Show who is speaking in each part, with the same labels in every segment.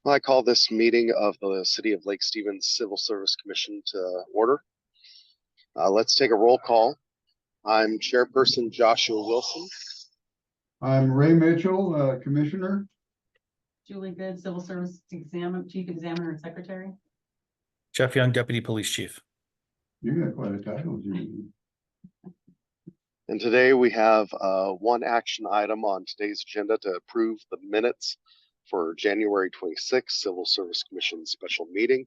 Speaker 1: I call this meeting of the City of Lake Stevens Civil Service Commission to order. Let's take a roll call. I'm Chairperson Joshua Wilson.
Speaker 2: I'm Ray Mitchell, Commissioner.
Speaker 3: Julie Good, Civil Service Chief Examiner and Secretary.
Speaker 4: Jeff Young, Deputy Police Chief.
Speaker 2: You got quite a title, Julie.
Speaker 1: And today we have one action item on today's agenda to approve the minutes for January 26th Civil Service Commission special meeting.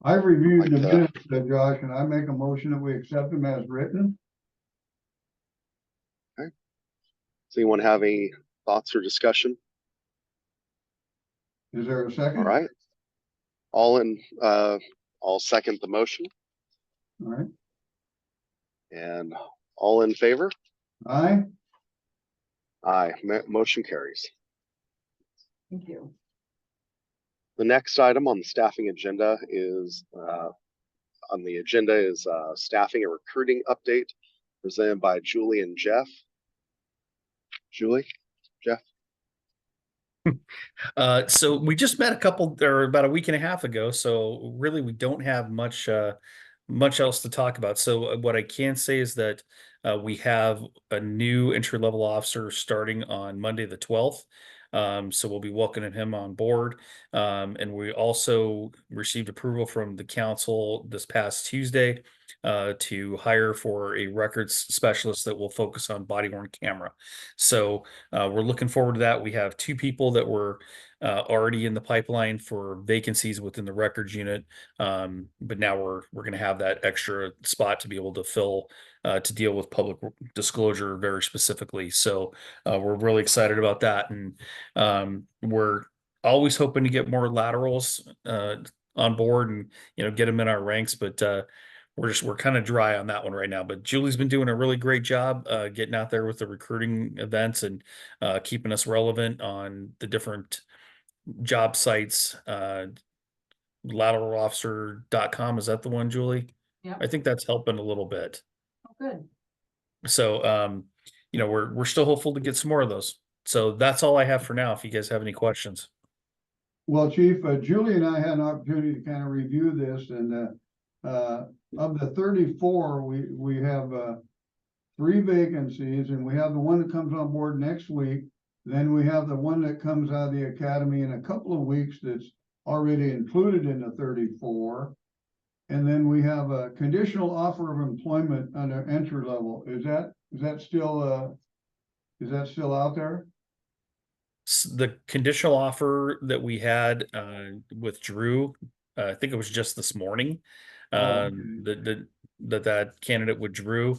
Speaker 2: I've reviewed the minutes, Josh, and I make a motion that we accept them as written.
Speaker 1: Okay. Does anyone have any thoughts or discussion?
Speaker 2: Is there a second?
Speaker 1: All right. I'll second the motion.
Speaker 2: All right.
Speaker 1: And all in favor?
Speaker 2: Aye.
Speaker 1: Aye. Motion carries.
Speaker 3: Thank you.
Speaker 1: The next item on the staffing agenda is staffing and recruiting update presented by Julie and Jeff. Julie, Jeff.
Speaker 4: So we just met about a week and a half ago. So really, we don't have much else to talk about. So what I can say is that we have a new entry-level officer starting on Monday the 12th. So we'll be welcoming him on board. And we also received approval from the council this past Tuesday to hire for a records specialist that will focus on body-worn camera. So we're looking forward to that. We have two people that were already in the pipeline for vacancies within the records unit. But now we're going to have that extra spot to be able to fill to deal with public disclosure very specifically. So we're really excited about that. And we're always hoping to get more laterals on board and, get them in our ranks. But we're kind of dry on that one right now. But Julie's been doing a really great job getting out there with the recruiting events and keeping us relevant on the different job sites. Lateralofficer.com, is that the one, Julie?
Speaker 3: Yeah.
Speaker 4: I think that's helping a little bit.
Speaker 3: Oh, good.
Speaker 4: So we're still hopeful to get some more of those. So that's all I have for now. If you guys have any questions.
Speaker 2: Well, Chief, Julie and I had an opportunity to kind of review this, and of the 34, we have 3 vacancies, and we have the one that comes on board next week. Then we have the one that comes out of the academy in a couple of weeks that's already included in the 34. And then we have a conditional offer of employment under entry level. Is that still out there?
Speaker 4: The conditional offer that we had with Drew, I think it was just this morning. That candidate with Drew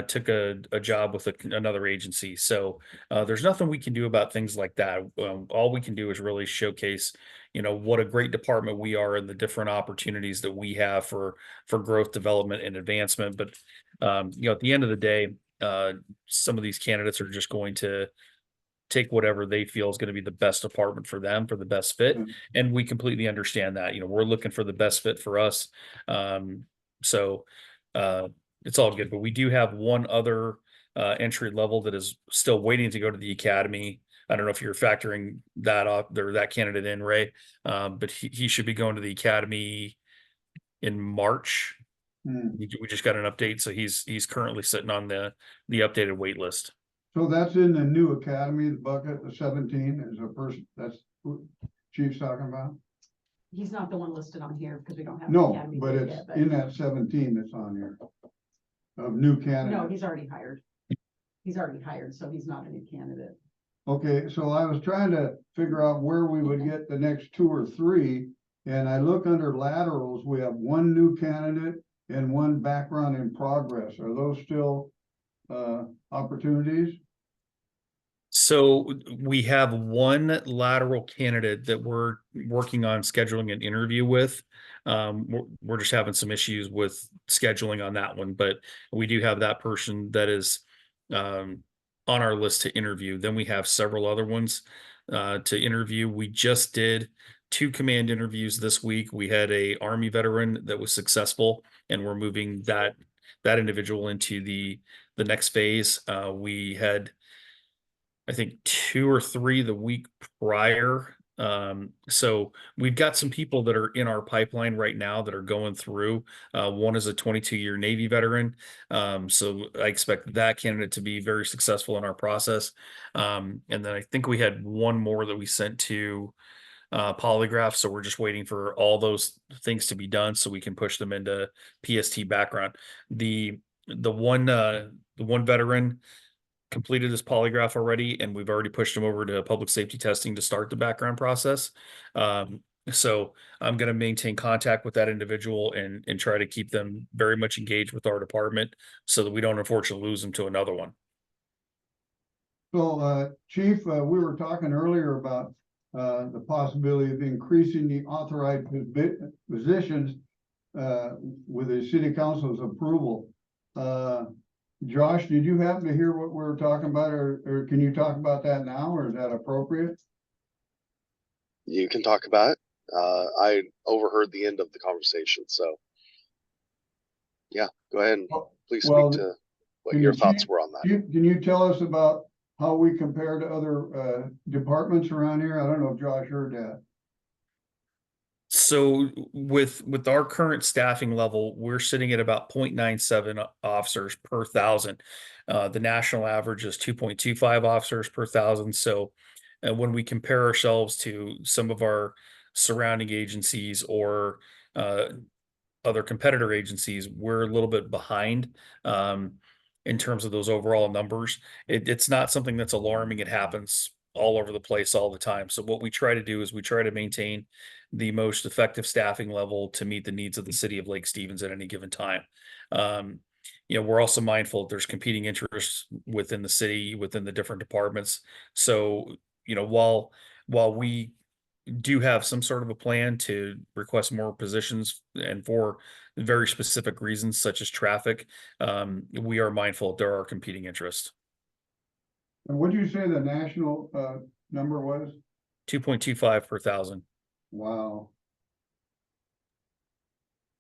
Speaker 4: took a job with another agency. So there's nothing we can do about things like that. All we can do is really showcase, what a great department we are and the different opportunities that we have for growth, development, and advancement. But at the end of the day, some of these candidates are just going to take whatever they feel is going to be the best department for them, for the best fit. And we completely understand that. We're looking for the best fit for us. So it's all good. But we do have one other entry level that is still waiting to go to the academy. I don't know if you're factoring that up or that candidate in, Ray, but he should be going to the academy in March. We just got an update, so he's currently sitting on the updated wait list.
Speaker 2: So that's in the new academy, the bucket, the 17 is a person, that's who Chief's talking about?
Speaker 3: He's not the one listed on here because we don't have.
Speaker 2: No, but it's in that 17 that's on here of new candidates.
Speaker 3: No, he's already hired. So he's not a new candidate.
Speaker 2: Okay, so I was trying to figure out where we would get the next 2 or 3, and I look under laterals, we have 1 new candidate and 1 background in progress. Are those still opportunities?
Speaker 4: So we have 1 lateral candidate that we're working on scheduling an interview with. We're just having some issues with scheduling on that one, but we do have that person that is on our list to interview. Then we have several other ones to interview. We just did 2 command interviews this week. We had a Army veteran that was successful, and we're moving that individual into the next phase. We had I think 2 or 3 the week prior. So we've got some people that are in our pipeline right now that are going through. One is a 22-year Navy veteran. So I expect that candidate to be very successful in our process. And then I think we had one more that we sent to polygraph. So we're just waiting for all those things to be done so we can push them into PST background. The one veteran completed his polygraph already, and we've already pushed him over to public safety testing to start the background process. So I'm going to maintain contact with that individual and try to keep them very much engaged with our department so that we don't unfortunately lose them to another one.
Speaker 2: So, Chief, we were talking earlier about the possibility of increasing the authorized positions with the city council's approval. Josh, did you happen to hear what we were talking about, or can you talk about that now, or is that appropriate?
Speaker 1: You can talk about it. I overheard the end of the conversation, so yeah, go ahead and please
Speaker 2: Well,
Speaker 1: speak to what
Speaker 2: can
Speaker 1: your
Speaker 2: you
Speaker 1: thoughts
Speaker 2: keep-
Speaker 1: were on that.
Speaker 2: Can you tell us about how we compare to other departments around here? I don't know if Josh heard that.
Speaker 4: So with our current staffing level, we're sitting at about 0.97 officers per 1,000. The national average is 2.25 officers per 1,000. So when we compare ourselves to some of our surrounding agencies or other competitor agencies, we're a little bit behind in terms of those overall numbers. It's not something that's alarming. It happens all over the place all the time. So what we try to do is we try to maintain the most effective staffing level to meet the needs of the city of Lake Stevens at any given time. We're also mindful that there's competing interests within the city, within the different departments. So, while we do have some sort of a plan to request more positions and for very specific reasons such as traffic, we are mindful that there are competing interests.
Speaker 2: And what did you say the national number was?
Speaker 4: 2.25 per 1,000.
Speaker 2: Wow.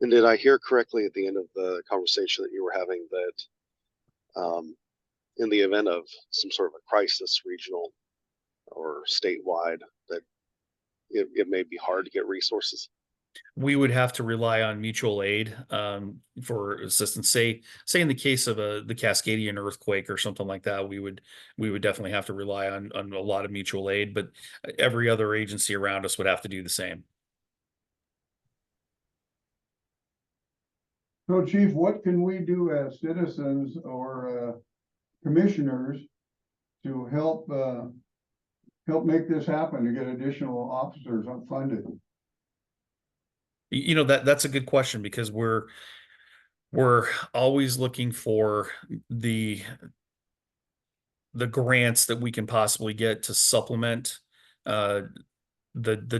Speaker 1: And did I hear correctly at the end of the conversation that you were having that in the event of some sort of a crisis, regional or statewide, that it may be hard to get resources?
Speaker 4: We would have to rely on mutual aid for assistance. Say in the case of the Cascadian earthquake or something like that, we would definitely have to rely on a lot of mutual aid, but every other agency around us would have to do the same.
Speaker 2: So, Chief, what can we do as citizens or commissioners to help make this happen, to get additional officers unfunded?
Speaker 4: That's a good question because we're always looking for the grants that we can possibly get to supplement the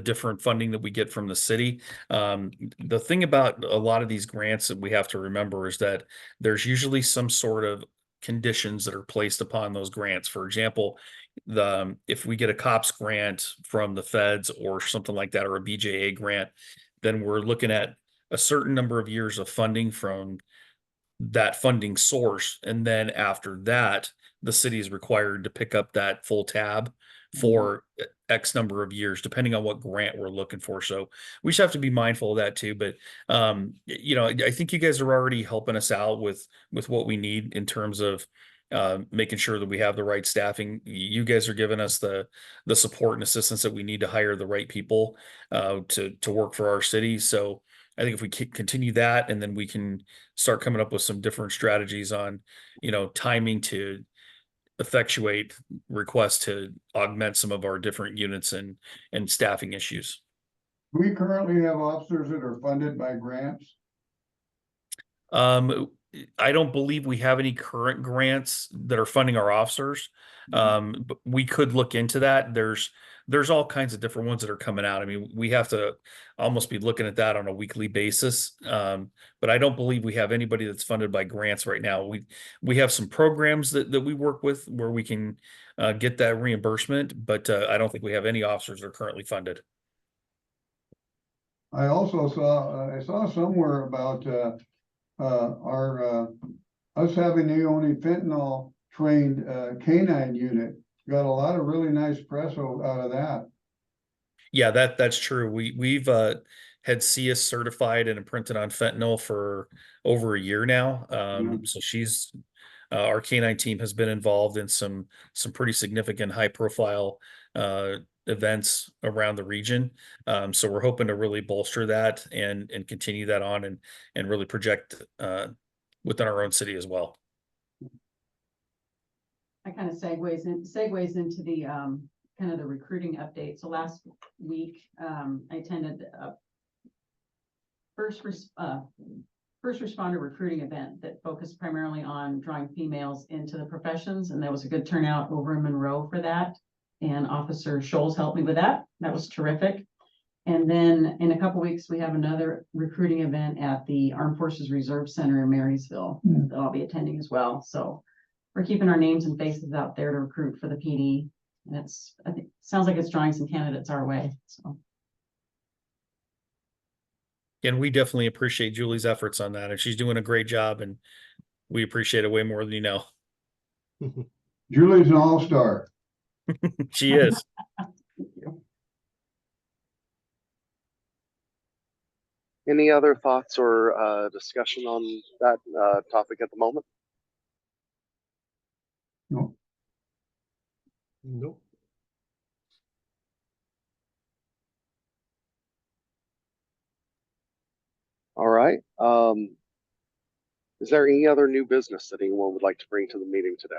Speaker 4: different funding that we get from the city. The thing about a lot of these grants that we have to remember is that there's usually some sort of conditions that are placed upon those grants. For example, if we get a COPS grant from the feds or something like that, or a BJA grant, then we're looking at a certain number of years of funding from that funding source. And then after that, the city is required to pick up that full tab for X number of years, depending on what grant we're looking for. So we just have to be mindful of that too. But I think you guys are already helping us out with what we need in terms of making sure that we have the right staffing. You guys are giving us the support and assistance that we need to hire the right people to work for our city. So I think if we continue that, and then we can start coming up with some different strategies on, timing to effectuate requests to augment some of our different units and staffing issues.
Speaker 2: We currently have officers that are funded by grants.
Speaker 4: I don't believe we have any current grants that are funding our officers. But we could look into that. There's all kinds of different ones that are coming out. I mean, we have to almost be looking at that on a weekly basis. But I don't believe we have anybody that's funded by grants right now. We have some programs that we work with where we can get that reimbursement, but I don't think we have any officers that are currently funded.
Speaker 2: I also saw somewhere about us having the only fentanyl trained canine unit got a lot of really nice press out of that.
Speaker 4: Yeah, that's true. We've had Sia certified and imprinted on fentanyl for over a year now. So she's our canine team has been involved in some pretty significant high profile events around the region. So we're hoping to really bolster that and continue that on and really project within our own city as well.
Speaker 3: That kind of segues into the kind of the recruiting update. So last week, I attended a first responder recruiting event that focused primarily on drawing females into the professions, and there was a good turnout over in Monroe for that. And Officer Scholes helped me with that. That was terrific. And then in a couple weeks, we have another recruiting event at the Armed Forces Reserve Center in Marysville that I'll be attending as well. So we're keeping our names and faces out there to recruit for the PD. And I think, sounds like it's drawing some candidates our way. So.
Speaker 4: And we definitely appreciate Julie's efforts on that, and she's doing a great job, and we appreciate it way more than you know.
Speaker 2: Julie's an all-star.
Speaker 4: She is.
Speaker 1: Any other thoughts or discussion on that topic at the moment?
Speaker 2: No.
Speaker 5: Nope.
Speaker 1: All right. Is there any other new business that anyone would like to bring to the meeting today?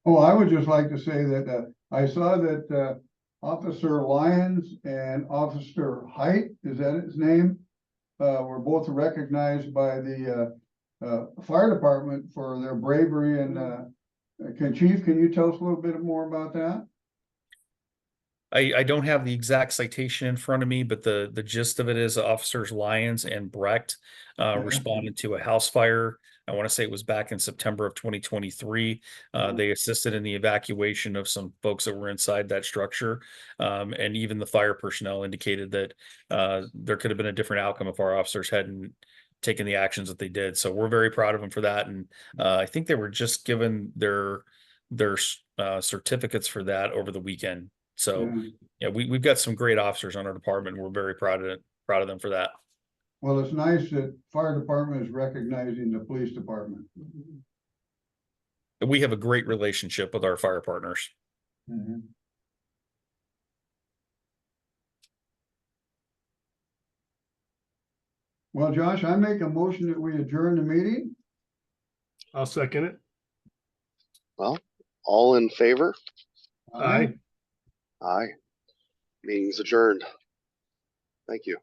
Speaker 2: Oh, I would just like to say that I saw that Officer Lyons and Officer Height, is that his name? Were both recognized by the fire department for their bravery. And Chief, can you tell us a little bit more about that?
Speaker 4: I don't have the exact citation in front of me, but the gist of it is Officers Lyons and Brecht responded to a house fire. I want to say it was back in September of 2023. They assisted in the evacuation of some folks that were inside that structure. And even the fire personnel indicated that there could have been a different outcome if our officers hadn't taken the actions that they did. So we're very proud of them for that. And I think they were just given their certificates for that over the weekend. So yeah, we've got some great officers on our department. We're very proud of them for that.
Speaker 2: Well, it's nice that fire department is recognizing the police department.
Speaker 4: We have a great relationship with our fire partners.
Speaker 2: Well, Josh, I make a motion that we adjourn the meeting.
Speaker 5: I'll second it.
Speaker 1: Well, all in favor?
Speaker 5: Aye.
Speaker 1: Aye. Meeting's adjourned. Thank you.